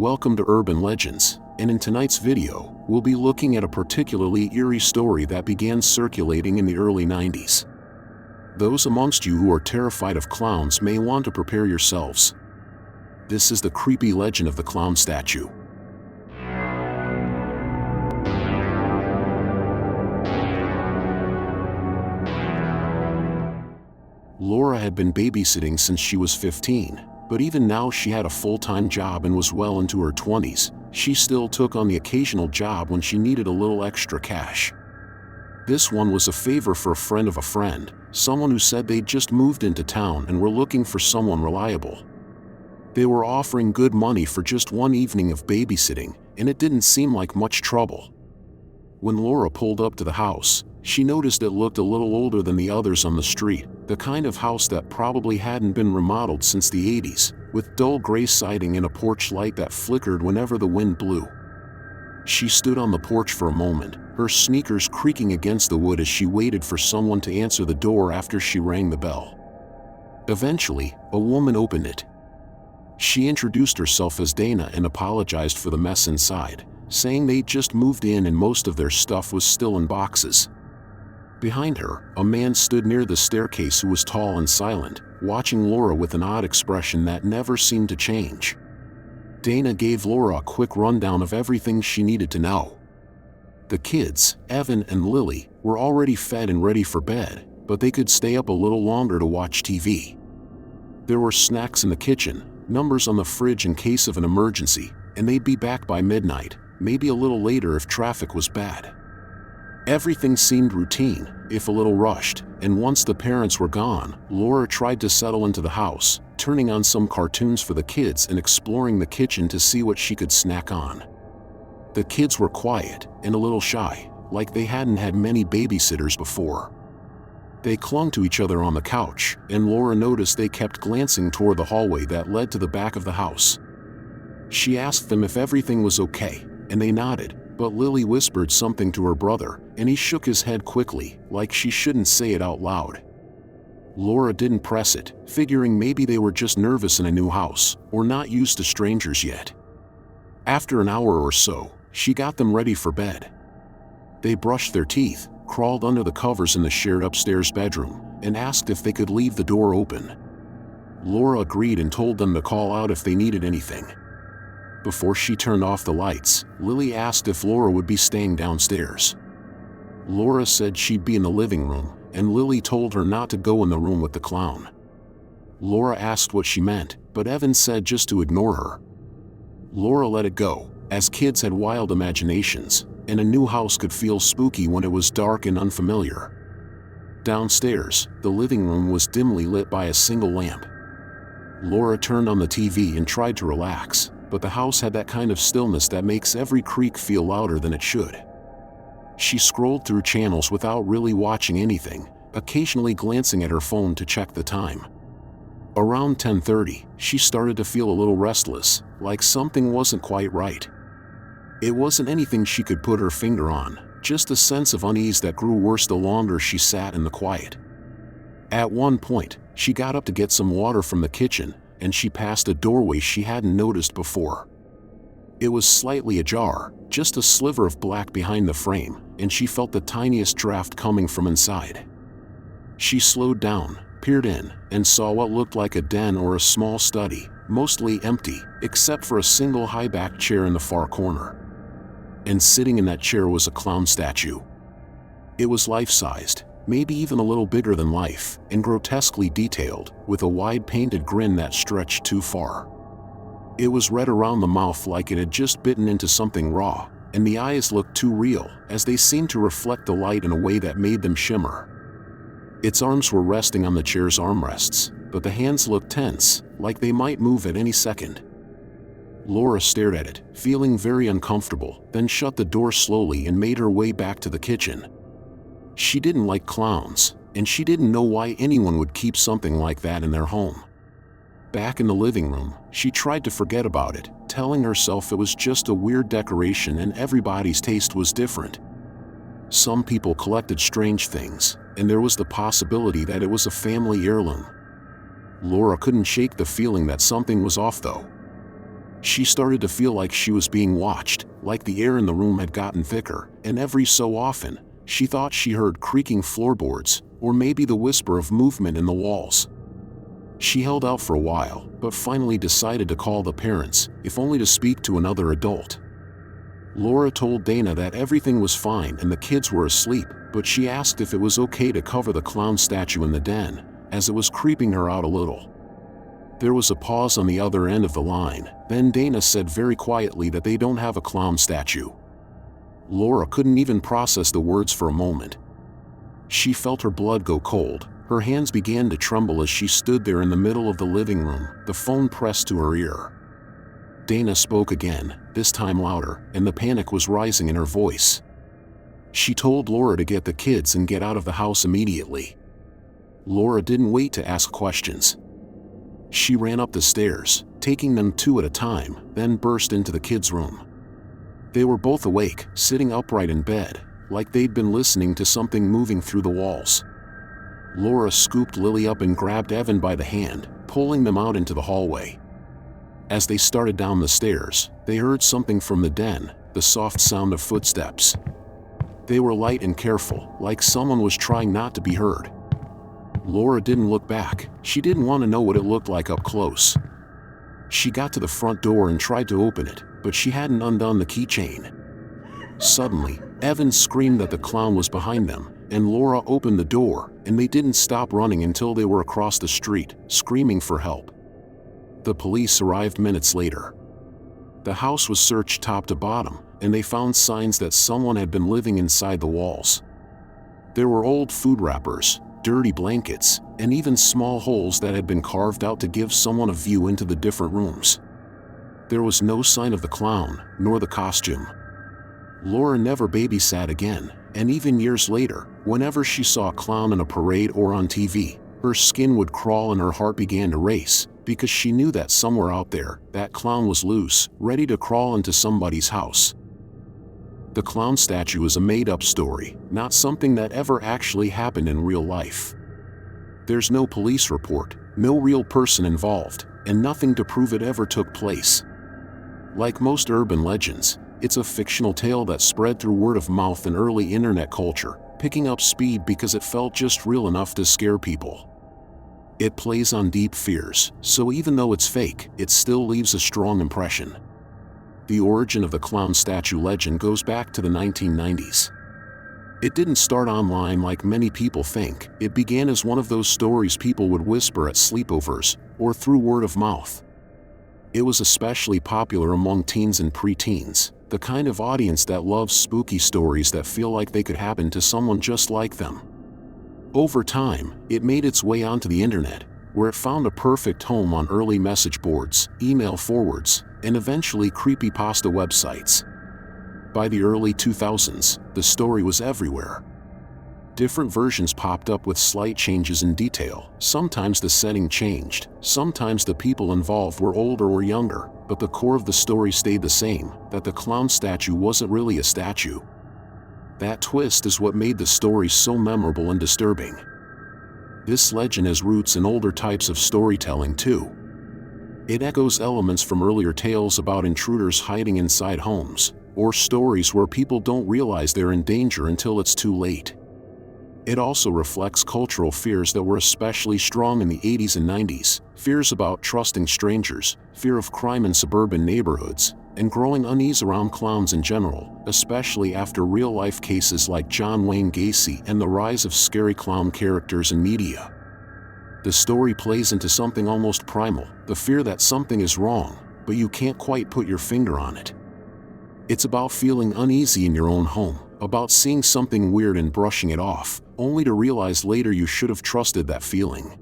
Welcome to Urban Legends, and in tonight's video, we'll be looking at a particularly eerie story that began circulating in the early 90s. Those amongst you who are terrified of clowns may want to prepare yourselves. This is the creepy legend of the clown statue. Laura had been babysitting since she was 15, but even now she had a full-time job and was well into her 20s. She still took on the occasional job when she needed a little extra cash. This one was a favor for a friend of a friend, someone who said they'd just moved into town and were looking for someone reliable. They were offering good money for just one evening of babysitting, and it didn't seem like much trouble. When Laura pulled up to the house, she noticed it looked a little older than the others on the street, the kind of house that probably hadn't been remodeled since the 80s, with dull gray siding and a porch light that flickered whenever the wind blew. She stood on the porch for a moment, her sneakers creaking against the wood as she waited for someone to answer the door after she rang the bell. Eventually, a woman opened it. She introduced herself as Dana and apologized for the mess inside, saying they'd just moved in and most of their stuff was still in boxes. Behind her, a man stood near the staircase who was tall and silent, watching Laura with an odd expression that never seemed to change. Dana gave Laura a quick rundown of everything she needed to know. The kids, Evan and Lily, were already fed and ready for bed, but they could stay up a little longer to watch TV. There were snacks in the kitchen, numbers on the fridge in case of an emergency, and they'd be back by midnight, maybe a little later if traffic was bad. Everything seemed routine, if a little rushed, and once the parents were gone, Laura tried to settle into the house, turning on some cartoons for the kids and exploring the kitchen to see what she could snack on. The kids were quiet and a little shy, like they hadn't had many babysitters before. They clung to each other on the couch, and Laura noticed they kept glancing toward the hallway that led to the back of the house. She asked them if everything was okay, and they nodded, but Lily whispered something to her brother, and he shook his head quickly, like she shouldn't say it out loud. Laura didn't press it, figuring maybe they were just nervous in a new house, or not used to strangers yet. After an hour or so, she got them ready for bed. They brushed their teeth, crawled under the covers in the shared upstairs bedroom, and asked if they could leave the door open. Laura agreed and told them to call out if they needed anything. Before she turned off the lights, Lily asked if Laura would be staying downstairs. Laura said she'd be in the living room, and Lily told her not to go in the room with the clown. Laura asked what she meant, but Evan said just to ignore her. Laura let it go, as kids had wild imaginations, and a new house could feel spooky when it was dark and unfamiliar. Downstairs, the living room was dimly lit by a single lamp. Laura turned on the TV and tried to relax, but the house had that kind of stillness that makes every creak feel louder than it should. She scrolled through channels without really watching anything, occasionally glancing at her phone to check the time. Around 10:30, she started to feel a little restless, like something wasn't quite right. It wasn't anything she could put her finger on, just a sense of unease that grew worse the longer she sat in the quiet. At one point, she got up to get some water from the kitchen, and she passed a doorway she hadn't noticed before. It was slightly ajar, just a sliver of black behind the frame, and she felt the tiniest draft coming from inside. She slowed down, peered in, and saw what looked like a den or a small study, mostly empty, except for a single high-backed chair in the far corner. And sitting in that chair was a clown statue. It was life-sized, maybe even a little bigger than life, and grotesquely detailed, with a wide painted grin that stretched too far. It was red around the mouth like it had just bitten into something raw, and the eyes looked too real, as they seemed to reflect the light in a way that made them shimmer. Its arms were resting on the chair's armrests, but the hands looked tense, like they might move at any second. Laura stared at it, feeling very uncomfortable, then shut the door slowly and made her way back to the kitchen. She didn't like clowns, and she didn't know why anyone would keep something like that in their home. Back in the living room, she tried to forget about it, telling herself it was just a weird decoration and everybody's taste was different. Some people collected strange things, and there was the possibility that it was a family heirloom. Laura couldn't shake the feeling that something was off though. She started to feel like she was being watched, like the air in the room had gotten thicker, and every so often, she thought she heard creaking floorboards, or maybe the whisper of movement in the walls. She held out for a while, but finally decided to call the parents, if only to speak to another adult. Laura told Dana that everything was fine and the kids were asleep, but she asked if it was okay to cover the clown statue in the den, as it was creeping her out a little. There was a pause on the other end of the line, then Dana said very quietly that they don't have a clown statue. Laura couldn't even process the words for a moment. She felt her blood go cold, her hands began to tremble as she stood there in the middle of the living room, the phone pressed to her ear. Dana spoke again, this time louder, and the panic was rising in her voice. She told Laura to get the kids and get out of the house immediately. Laura didn't wait to ask questions. She ran up the stairs, taking them two at a time, then burst into the kids' room. They were both awake, sitting upright in bed, like they'd been listening to something moving through the walls. Laura scooped Lily up and grabbed Evan by the hand, pulling them out into the hallway. As they started down the stairs, they heard something from the den, the soft sound of footsteps. They were light and careful, like someone was trying not to be heard. Laura didn't look back. She didn't want to know what it looked like up close. She got to the front door and tried to open it, but she hadn't undone the keychain. Suddenly, Evan screamed that the clown was behind them, and Laura opened the door, and they didn't stop running until they were across the street, screaming for help. The police arrived minutes later. The house was searched top to bottom, and they found signs that someone had been living inside the walls. There were old food wrappers, dirty blankets, and even small holes that had been carved out to give someone a view into the different rooms. There was no sign of the clown, nor the costume. Laura never babysat again, and even years later, whenever she saw a clown in a parade or on TV, her skin would crawl and her heart began to race, because she knew that somewhere out there, that clown was loose, ready to crawl into somebody's house. The clown statue is a made-up story, not something that ever actually happened in real life. There's no police report, no real person involved, and nothing to prove it ever took place. Like most urban legends, it's a fictional tale that spread through word of mouth and early internet culture, picking up speed because it felt just real enough to scare people. It plays on deep fears, so even though it's fake, it still leaves a strong impression. The origin of the clown statue legend goes back to the 1990s. It didn't start online like many people think. It began as one of those stories people would whisper at sleepovers, or through word of mouth. It was especially popular among teens and preteens, the kind of audience that loves spooky stories that feel like they could happen to someone just like them. Over time, it made its way onto the internet, where it found a perfect home on early message boards, email forwards, and eventually creepypasta websites. By the early 2000s, the story was everywhere. Different versions popped up with slight changes in detail. Sometimes the setting changed, sometimes the people involved were older or younger, but the core of the story stayed the same, that the clown statue wasn't really a statue. That twist is what made the story so memorable and disturbing. This legend has roots in older types of storytelling too. It echoes elements from earlier tales about intruders hiding inside homes, or stories where people don't realize they're in danger until it's too late. It also reflects cultural fears that were especially strong in the 80s and 90s, fears about trusting strangers, fear of crime in suburban neighborhoods, and growing unease around clowns in general, especially after real-life cases like John Wayne Gacy and the rise of scary clown characters in media. The story plays into something almost primal, the fear that something is wrong, but you can't quite put your finger on it. It's about feeling uneasy in your own home, about seeing something weird and brushing it off, only to realize later you should have trusted that feeling.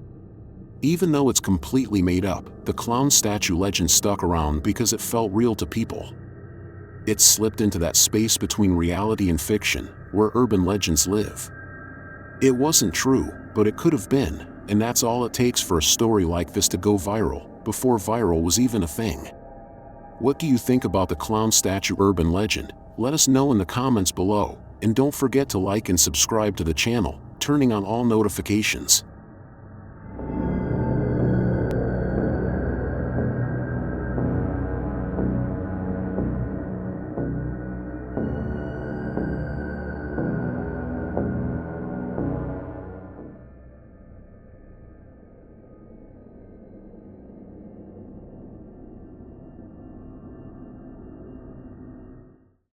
Even though it's completely made up, the clown statue legend stuck around because it felt real to people. It slipped into that space between reality and fiction, where urban legends live. It wasn't true, but it could have been, and that's all it takes for a story like this to go viral, before viral was even a thing. What do you think about the clown statue urban legend? Let us know in the comments below, and don't forget to like and subscribe to the channel, turning on all notifications.